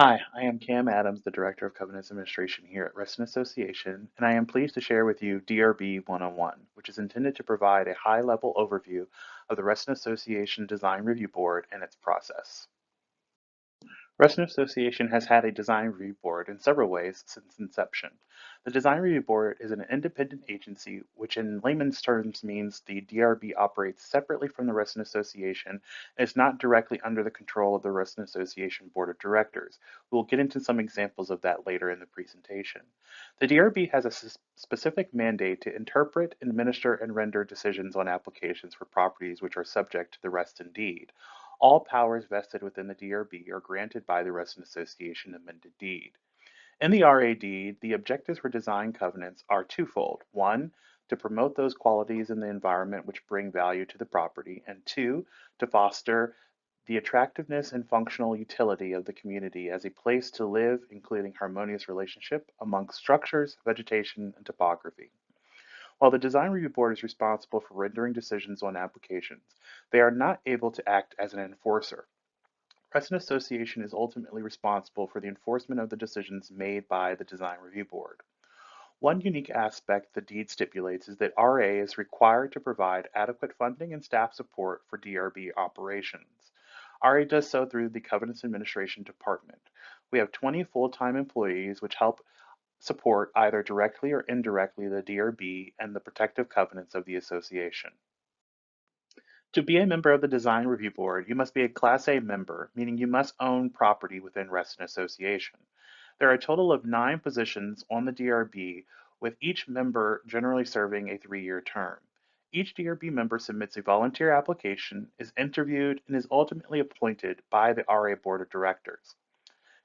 Hi, I am Cam Adams, the Director of Covenants Administration here at Reston Association, and I am pleased to share with you DRB 101, which is intended to provide a high-level overview of the Reston Association Design Review Board and its process. Reston Association has had a design review board in several ways since inception. The design review board is an independent agency, which in layman's terms means the DRB operates separately from the Reston Association and is not directly under the control of the Reston Association Board of Directors. We will get into some examples of that later in the presentation. The DRB has a specific mandate to interpret, administer, and render decisions on applications for properties which are subject to the Reston deed. All powers vested within the DRB are granted by the Reston Association amended deed. In the RA deed, the objectives for design covenants are twofold. One, to promote those qualities in the environment which bring value to the property, and two, to foster the attractiveness and functional utility of the community as a place to live, including harmonious relationship amongst structures, vegetation, and topography. While the Design Review Board is responsible for rendering decisions on applications, they are not able to act as an enforcer. Reston Association is ultimately responsible for the enforcement of the decisions made by the Design Review Board. One unique aspect the deed stipulates is that RA is required to provide adequate funding and staff support for DRB operations. RA does so through the Covenants Administration Department. We have 20 full-time employees which help support either directly or indirectly the DRB and the protective covenants of the association. To be a member of the Design Review Board, you must be a Class A member, meaning you must own property within Reston Association. There are a total of 9 positions on the DRB, with each member generally serving a 3-year term. Each DRB member submits a volunteer application, is interviewed, and is ultimately appointed by the RA Board of Directors.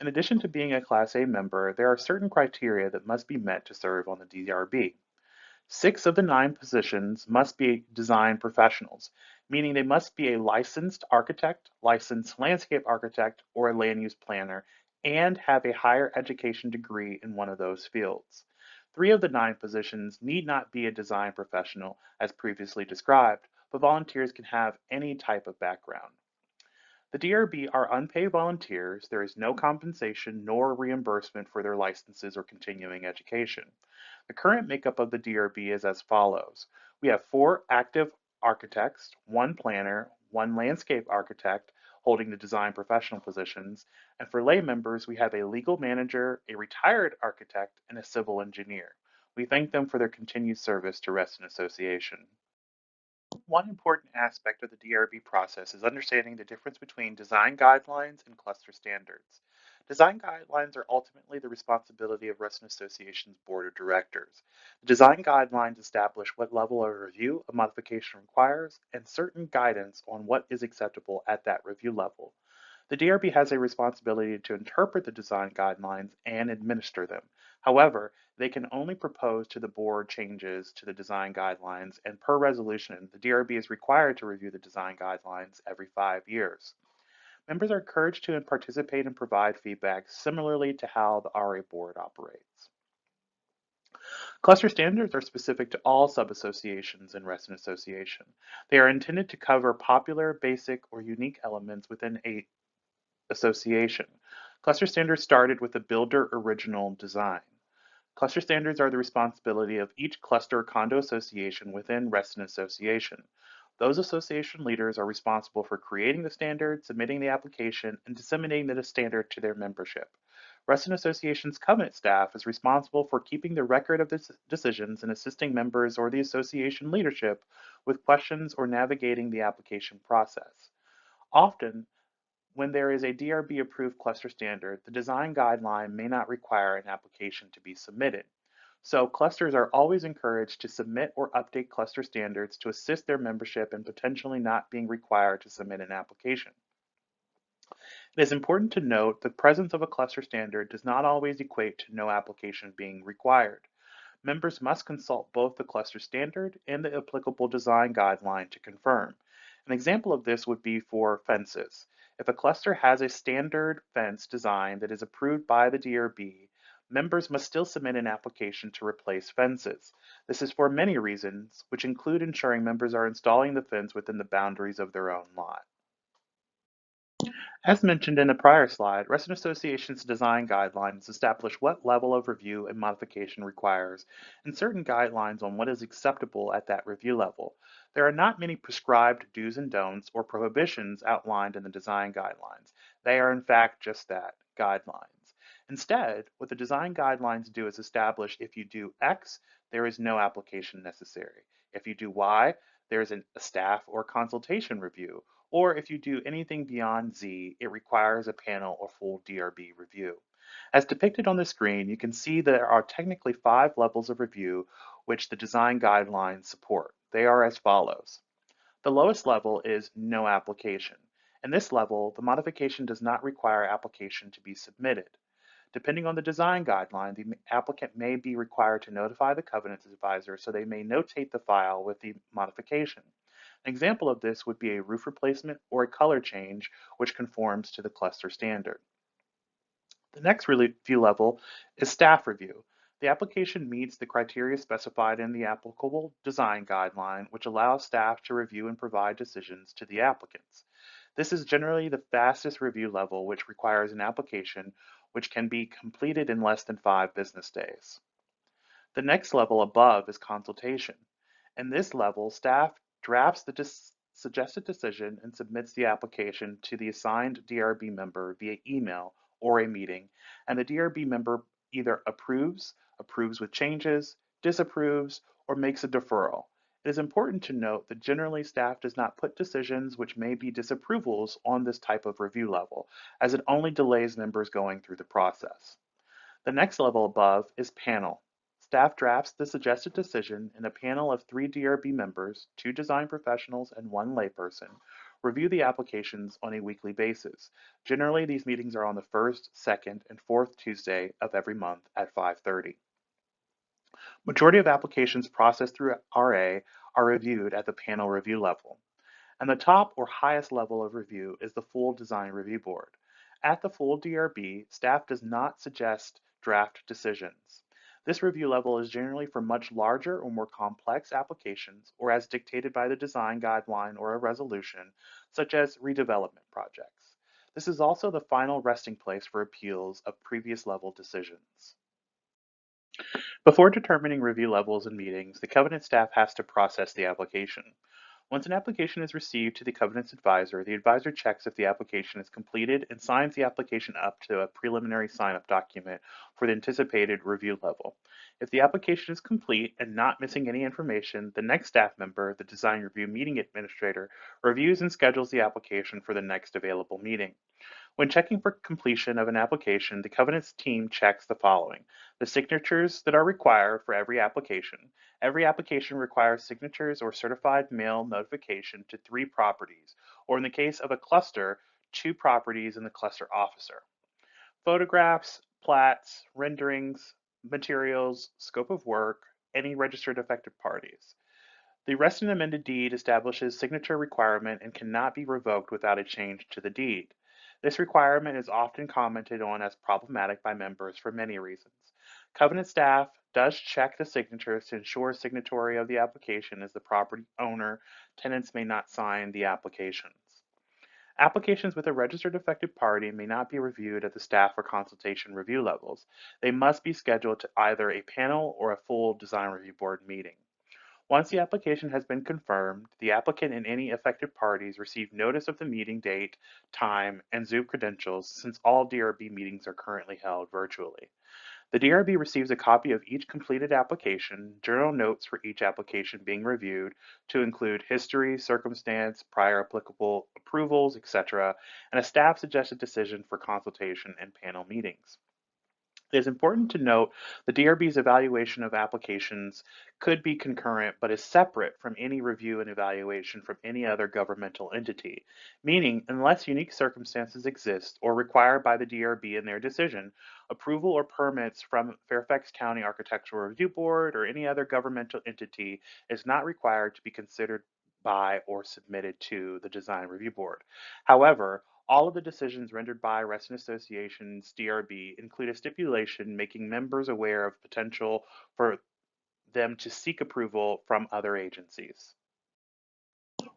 In addition to being a Class A member, there are certain criteria that must be met to serve on the DRB. 6 of the 9 positions must be design professionals, meaning they must be a licensed architect, licensed landscape architect, or a land use planner, and have a higher education degree in one of those fields. 3 of the 9 positions need not be a design professional, as previously described, but volunteers can have any type of background. The DRB are unpaid volunteers. There is no compensation nor reimbursement for their licenses or continuing education. The current makeup of the DRB is as follows. We have 4 active architects, 1 planner, 1 landscape architect holding the design professional positions, and for lay members, we have a legal manager, a retired architect, and a civil engineer. We thank them for their continued service to Reston Association. One important aspect of the DRB process is understanding the difference between design guidelines and cluster standards. Design guidelines are ultimately the responsibility of Reston Association's Board of Directors. The design guidelines establish what level of review a modification requires and certain guidance on what is acceptable at that review level. The DRB has a responsibility to interpret the design guidelines and administer them. However, they can only propose to the board changes to the design guidelines, and per resolution, the DRB is required to review the design guidelines every 5 years. Members are encouraged to participate and provide feedback similarly to how the RA board operates. Cluster standards are specific to all sub-associations in Reston Association. They are intended to cover popular, basic, or unique elements within a association. Cluster standards started with the builder original design. Cluster standards are the responsibility of each cluster condo association within Reston Association. Those association leaders are responsible for creating the standard, submitting the application, and disseminating the standard to their membership. Reston Association's covenant staff is responsible for keeping the record of the decisions and assisting members or the association leadership with questions or navigating the application process. Often, when there is a DRB approved cluster standard, the design guideline may not require an application to be submitted. So clusters are always encouraged to submit or update cluster standards to assist their membership in potentially not being required to submit an application. It is important to note the presence of a cluster standard does not always equate to no application being required. Members must consult both the cluster standard and the applicable design guideline to confirm. An example of this would be for fences. If a cluster has a standard fence design that is approved by the DRB, members must still submit an application to replace fences. This is for many reasons, which include ensuring members are installing the fence within the boundaries of their own lot. As mentioned in a prior slide, Reston Association's design guidelines establish what level of review and modification requires, and certain guidelines on what is acceptable at that review level. There are not many prescribed do's and don'ts or prohibitions outlined in the design guidelines. They are, in fact, just that, guidelines. Instead, what the design guidelines do is establish if you do X, there is no application necessary. If you do Y, there is a staff or consultation review, or if you do anything beyond Z, it requires a panel or full DRB review. As depicted on the screen, you can see there are technically 5 levels of review which the design guidelines support. They are as follows. The lowest level is no application. In this level, the modification does not require application to be submitted. Depending on the design guideline, the applicant may be required to notify the covenants advisor so they may notate the file with the modification. An example of this would be a roof replacement or a color change which conforms to the cluster standard. The next review level is staff review. The application meets the criteria specified in the applicable design guideline, which allows staff to review and provide decisions to the applicants. This is generally the fastest review level, which requires an application which can be completed in less than 5 business days. The next level above is consultation. In this level, staff drafts the suggested decision and submits the application to the assigned DRB member via email or a meeting, and the DRB member either approves with changes, disapproves, or makes a deferral. It is important to note that generally staff does not put decisions which may be disapprovals on this type of review level, as it only delays members going through the process. The next level above is panel. Staff drafts the suggested decision, and a panel of 3 DRB members, 2 design professionals, and 1 layperson review the applications on a weekly basis. Generally, these meetings are on the first, second, and fourth Tuesday of every month at 5:30. Majority of applications processed through RA are reviewed at the panel review level. And the top or highest level of review is the full design review board. At the full DRB, staff does not suggest draft decisions. This review level is generally for much larger or more complex applications, or as dictated by the design guideline or a resolution, such as redevelopment projects. This is also the final resting place for appeals of previous level decisions. Before determining review levels in meetings, the covenant staff has to process the application. Once an application is received to the advisor checks if the application is completed and signs the application up to a preliminary sign-up document for the anticipated review level. If the application is complete and not missing any information, the next staff member, the design review meeting administrator, reviews and schedules the application for the next available meeting. When checking for completion of an application, the Covenants team checks the following: the signatures that are required for every application. Every application requires signatures or certified mail notification to 3 properties, or in the case of a cluster, 2 properties and the cluster officer. Photographs, plats, renderings, materials, scope of work, any registered affected parties. The Reston amended deed establishes signature requirement and cannot be revoked without a change to the deed. This requirement is often commented on as problematic by members for many reasons. Covenant staff does check the signatures to ensure signatory of the application is the property owner. Tenants may not sign the applications. Applications with a registered affected party may not be reviewed at the staff or consultation review levels. They must be scheduled to either a panel or a full design review board meeting. Once the application has been confirmed, the applicant and any affected parties receive notice of the meeting date, time, and Zoom credentials since all DRB meetings are currently held virtually. The DRB receives a copy of each completed application, journal notes for each application being reviewed to include history, circumstance, prior applicable approvals, etc., and a staff suggested decision for consultation and panel meetings. It is important to note the DRB's evaluation of applications could be concurrent but is separate from any review and evaluation from any other governmental entity, meaning unless unique circumstances exist or required by the DRB in their decision, approval or permits from Fairfax County Architectural Review Board or any other governmental entity is not required to be considered by or submitted to the Design Review Board. However, all of the decisions rendered by Reston Association's DRB include a stipulation making members aware of potential for them to seek approval from other agencies.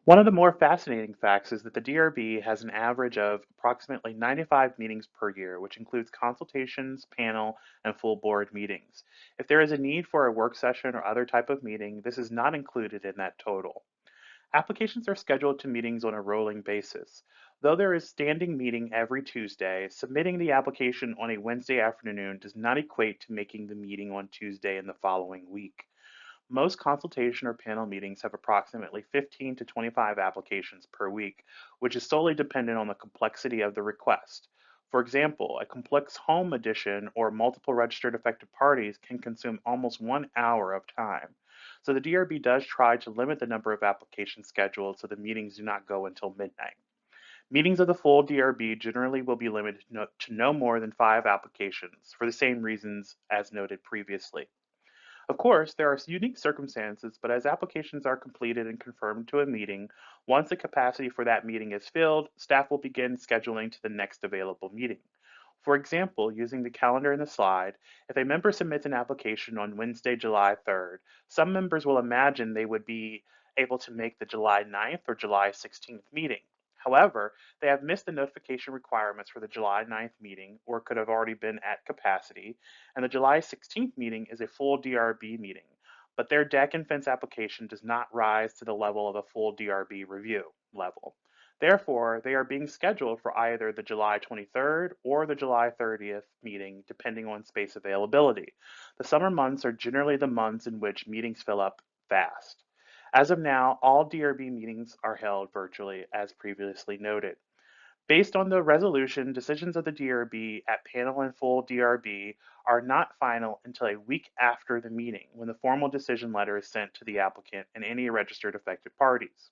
One of the more fascinating facts is that the DRB has an average of approximately 95 meetings per year, which includes consultations, panel, and full board meetings. If there is a need for a work session or other type of meeting, this is not included in that total. Applications are scheduled to meetings on a rolling basis. Though there is standing meeting every Tuesday, submitting the application on a Wednesday afternoon does not equate to making the meeting on Tuesday in the following week. Most consultation or panel meetings have approximately 15 to 25 applications per week, which is solely dependent on the complexity of the request. For example, a complex home addition or multiple registered affected parties can consume almost 1 hour of time. So the DRB does try to limit the number of applications scheduled so the meetings do not go until midnight. Meetings of the full DRB generally will be limited to no more than 5 applications for the same reasons as noted previously. Of course, there are unique circumstances, but as applications are completed and confirmed to a meeting, once the capacity for that meeting is filled, staff will begin scheduling to the next available meeting. For example, using the calendar in the slide, if a member submits an application on Wednesday, July 3rd, some members will imagine they would be able to make the July 9th or July 16th meeting. However, they have missed the notification requirements for the July 9th meeting or could have already been at capacity, and the July 16th meeting is a full DRB meeting, but their deck and fence application does not rise to the level of a full DRB review level. Therefore, they are being scheduled for either the July 23rd or the July 30th meeting, depending on space availability. The summer months are generally the months in which meetings fill up fast. As of now, all DRB meetings are held virtually, as previously noted. Based on the resolution, decisions of the DRB at panel and full DRB are not final until a week after the meeting, when the formal decision letter is sent to the applicant and any registered affected parties.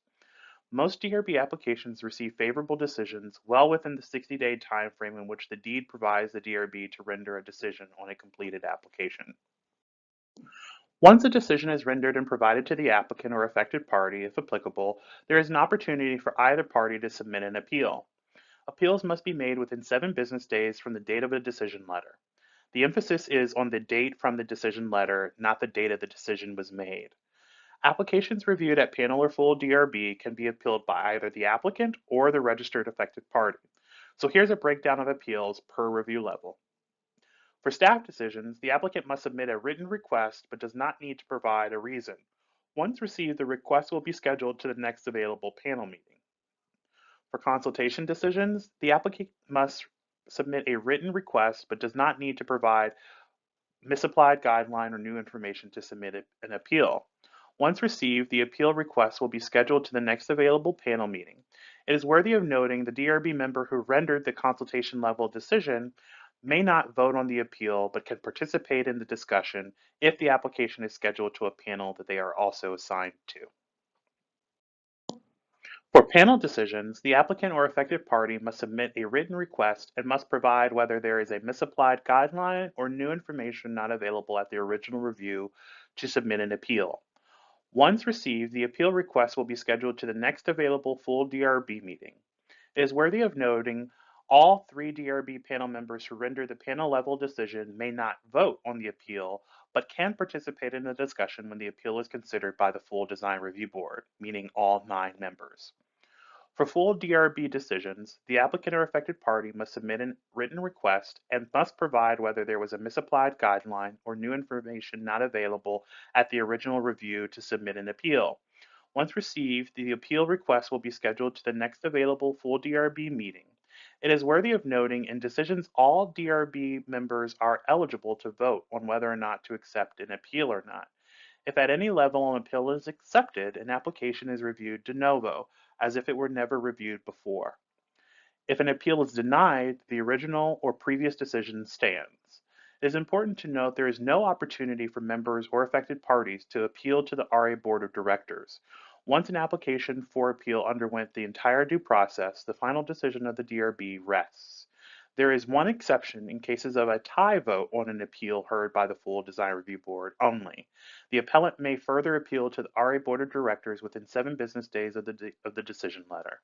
Most DRB applications receive favorable decisions well within the 60-day time frame in which the deed provides the DRB to render a decision on a completed application. Once a decision is rendered and provided to the applicant or affected party, if applicable, there is an opportunity for either party to submit an appeal. Appeals must be made within 7 business days from the date of the decision letter. The emphasis is on the date from the decision letter, not the date of the decision was made. Applications reviewed at panel or full DRB can be appealed by either the applicant or the registered affected party. So here's a breakdown of appeals per review level. For staff decisions, the applicant must submit a written request but does not need to provide a reason. Once received, the request will be scheduled to the next available panel meeting. For consultation decisions, the applicant must submit a written request but does not need to provide misapplied guideline or new information to submit an appeal. Once received, the appeal request will be scheduled to the next available panel meeting. It is worthy of noting the DRB member who rendered the consultation level decision may not vote on the appeal but can participate in the discussion if the application is scheduled to a panel that they are also assigned to. For panel decisions, the applicant or affected party must submit a written request and must provide whether there is a misapplied guideline or new information not available at the original review to submit an appeal. Once received, the appeal request will be scheduled to the next available full DRB meeting. It is worthy of noting all 3 DRB panel members who render the panel level decision may not vote on the appeal, but can participate in the discussion when the appeal is considered by the full design review board, meaning all 9 members. For full DRB decisions, the applicant or affected party must submit a written request and must provide whether there was a misapplied guideline or new information not available at the original review to submit an appeal. Once received, the appeal request will be scheduled to the next available full DRB meeting. It is worthy of noting in decisions all DRB members are eligible to vote on whether or not to accept an appeal or not. If at any level an appeal is accepted, an application is reviewed de novo, as if it were never reviewed before. If an appeal is denied, the original or previous decision stands. It is important to note there is no opportunity for members or affected parties to appeal to the RA Board of Directors. Once an application for appeal underwent the entire due process, the final decision of the DRB rests. There is one exception in cases of a tie vote on an appeal heard by the full design review board only. The appellant may further appeal to the RA Board of Directors within 7 business days of the decision letter.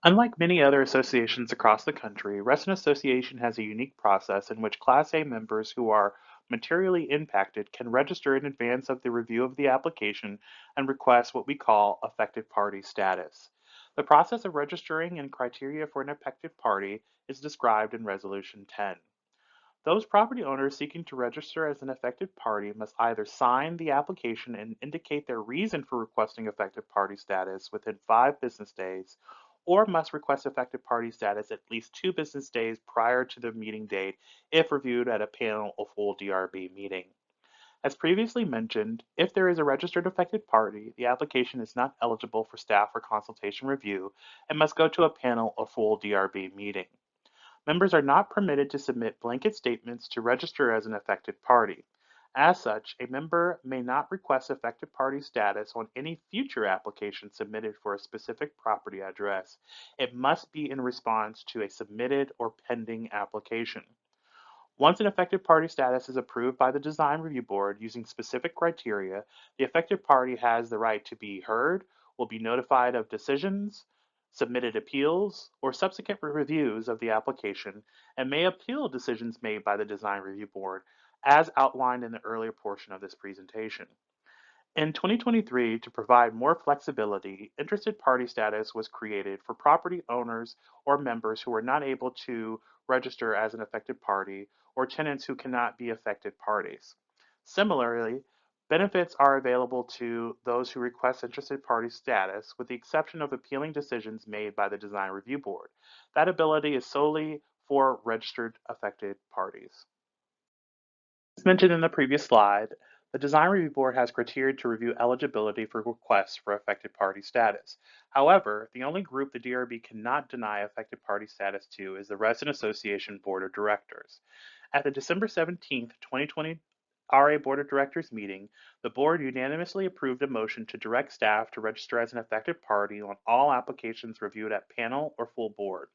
Unlike many other associations across the country, Reston Association has a unique process in which Class A members who are materially impacted can register in advance of the review of the application and request what we call affected party status. The process of registering and criteria for an affected party is described in Resolution 10. Those property owners seeking to register as an affected party must either sign the application and indicate their reason for requesting affected party status within 5 business days, or must request affected party status at least 2 business days prior to the meeting date if reviewed at a panel or full DRB meeting. As previously mentioned, if there is a registered affected party, the application is not eligible for staff or consultation review and must go to a panel or full DRB meeting. Members are not permitted to submit blanket statements to register as an affected party. As such, a member may not request affected party status on any future application submitted for a specific property address. It must be in response to a submitted or pending application. Once an affected party status is approved by the Design Review Board using specific criteria, the affected party has the right to be heard, will be notified of decisions, submitted appeals, or subsequent reviews of the application, and may appeal decisions made by the Design Review Board, as outlined in the earlier portion of this presentation. In 2023, to provide more flexibility, interested party status was created for property owners or members who are not able to register as an affected party or tenants who cannot be affected parties. Similarly, benefits are available to those who request interested party status, with the exception of appealing decisions made by the Design Review Board. That ability is solely for registered affected parties. As mentioned in the previous slide, the Design Review Board has criteria to review eligibility for requests for affected party status. However, the only group the DRB cannot deny affected party status to is the Reston Association Board of Directors. At the December 17, 2020 RA Board of Directors meeting, the board unanimously approved a motion to direct staff to register as an affected party on all applications reviewed at panel or full board.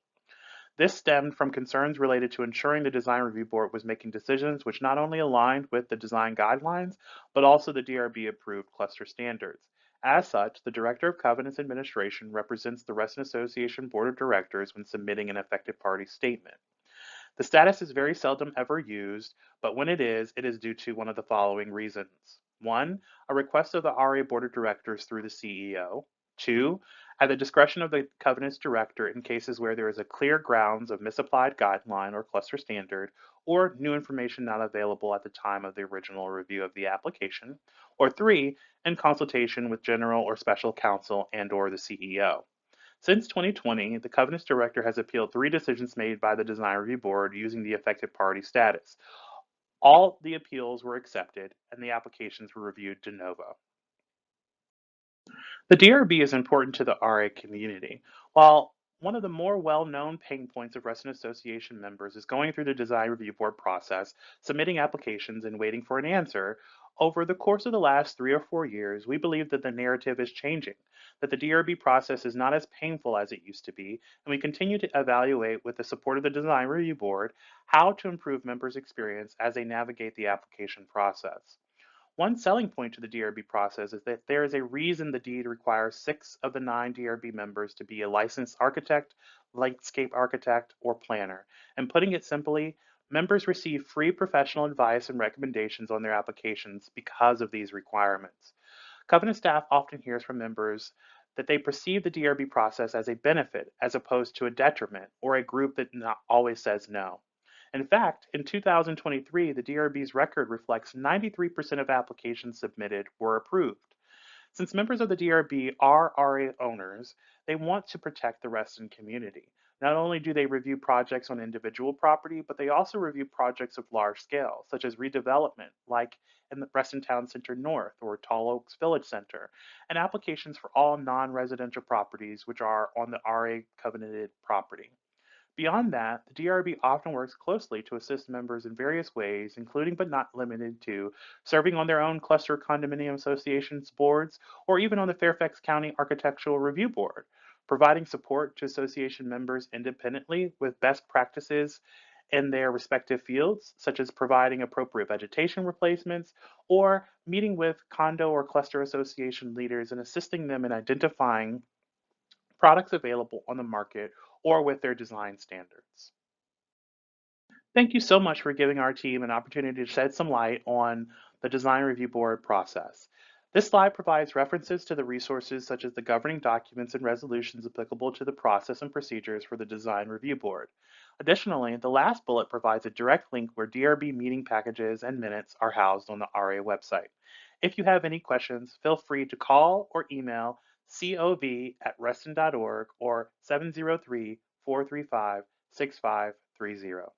This stemmed from concerns related to ensuring the Design Review Board was making decisions which not only aligned with the design guidelines, but also the DRB approved cluster standards. As such, the Director of Covenants Administration represents the Reston Association Board of Directors when submitting an affected party statement. The status is very seldom ever used, but when it is due to one of the following reasons. 1. A request of the RA Board of Directors through the CEO. 2. At the discretion of the Covenant's Director in cases where there is a clear grounds of misapplied guideline or cluster standard, or new information not available at the time of the original review of the application. Or 3. In consultation with general or special counsel and/or the CEO. Since 2020, the Covenant's Director has appealed 3 decisions made by the Design Review Board using the affected party status. All the appeals were accepted, and the applications were reviewed de novo. The DRB is important to the RA community. While one of the more well-known pain points of Reston Association members is going through the Design Review Board process, submitting applications, and waiting for an answer, over the course of the last 3 or 4 years, we believe that the narrative is changing, that the DRB process is not as painful as it used to be, and we continue to evaluate, with the support of the Design Review Board, how to improve members' experience as they navigate the application process. One selling point to the DRB process is that there is a reason the deed requires 6 of the 9 DRB members to be a licensed architect, landscape architect, or planner. And putting it simply, members receive free professional advice and recommendations on their applications because of these requirements. Covenant staff often hears from members that they perceive the DRB process as a benefit as opposed to a detriment, or a group that not always says no. In fact, in 2023, the DRB's record reflects 93% of applications submitted were approved. Since members of the DRB are RA owners, they want to protect the Reston community. Not only do they review projects on individual property, but they also review projects of large scale, such as redevelopment, like in the Reston Town Center North or Tall Oaks Village Center, and applications for all non-residential properties which are on the RA covenanted property. Beyond that, the DRB often works closely to assist members in various ways, including but not limited to serving on their own cluster condominium associations boards, or even on the Fairfax County Architectural Review Board, providing support to association members independently with best practices in their respective fields, such as providing appropriate vegetation replacements, or meeting with condo or cluster association leaders and assisting them in identifying products available on the market or with their design standards. Thank you so much for giving our team an opportunity to shed some light on the design review board process. This slide provides references to the resources such as the governing documents and resolutions applicable to the process and procedures for the design review board. Additionally, the last bullet provides a direct link where DRB meeting packages and minutes are housed on the RA website. If you have any questions, feel free to call or email cov@reston.org or 703-435-6530.